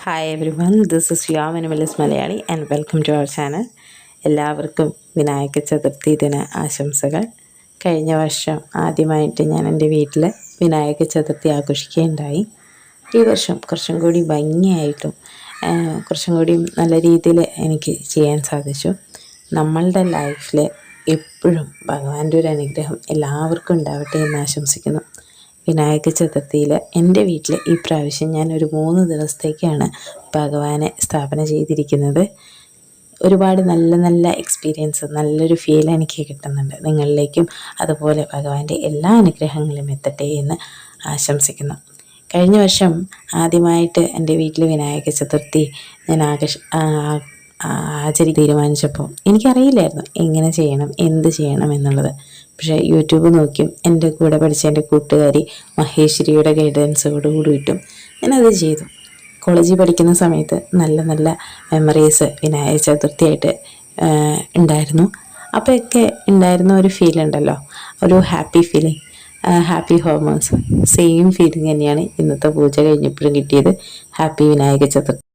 Hi everyone, this is your minimalist Malayali and welcome to our channel. എല്ലാവർക്കും വിനായക ചതുർത്ഥി ദിന ആശംസകൾ. കഴിഞ്ഞ വർഷം ആദ്യമായിട്ട് ഞാൻ എൻ്റെ വീട്ടിൽ വിനായക ചതുർത്ഥി ആഘോഷിക്കുകയുണ്ടായി. ഈ വർഷം കുറച്ചും കൂടി ഭംഗിയായിട്ടും കുറച്ചും കൂടി നല്ല രീതിയിൽ എനിക്ക് ചെയ്യാൻ സാധിച്ചു. നമ്മളുടെ ലൈഫിൽ എപ്പോഴും ഭഗവാന്റെ ഒരു അനുഗ്രഹം എല്ലാവർക്കും ഉണ്ടാവട്ടെ എന്ന് ആശംസിക്കുന്നു. വിനായക ചതുർത്ഥിയിൽ എൻ്റെ വീട്ടിൽ ഈ പ്രാവശ്യം ഞാൻ ഒരു 3 ദിവസത്തേക്കാണ് ഭഗവാനെ സ്ഥാപന ചെയ്തിരിക്കുന്നത്. ഒരുപാട് നല്ല നല്ല എക്സ്പീരിയൻസ്, നല്ലൊരു ഫീൽ എനിക്ക് കിട്ടുന്നുണ്ട്. നിങ്ങളിലേക്കും അതുപോലെ ഭഗവാന്റെ എല്ലാ അനുഗ്രഹങ്ങളും എത്തട്ടെ എന്ന് ആശംസിക്കുന്നു. കഴിഞ്ഞ വർഷം ആദ്യമായിട്ട് എൻ്റെ വീട്ടിൽ വിനായക ചതുർത്ഥി ഞാൻ തീരുമാനിച്ചപ്പോൾ എനിക്കറിയില്ലായിരുന്നു എങ്ങനെ ചെയ്യണം, എന്ത് ചെയ്യണം എന്നുള്ളത്. പക്ഷേ യൂട്യൂബ് നോക്കിയും എൻ്റെ കൂടെ പഠിച്ച എൻ്റെ കൂട്ടുകാരി മഹേശ്വരിയുടെ ഗൈഡൻസോട് കൂടിയിട്ടും ഞാനത് ചെയ്തു. കോളേജിൽ പഠിക്കുന്ന സമയത്ത് നല്ല നല്ല മെമ്മറീസ് വിനായക ചതുർത്ഥിയായിട്ട് ഉണ്ടായിരുന്നു. അപ്പോഴൊക്കെ ഉണ്ടായിരുന്ന ഒരു ഫീൽ ഉണ്ടല്ലോ, ഒരു happy feeling, happy hormones. Same feeling തന്നെയാണ് ഇന്നത്തെ പൂജ കഴിഞ്ഞപ്പോഴും കിട്ടിയത്. ഹാപ്പി വിനായക ചതുർത്ഥി.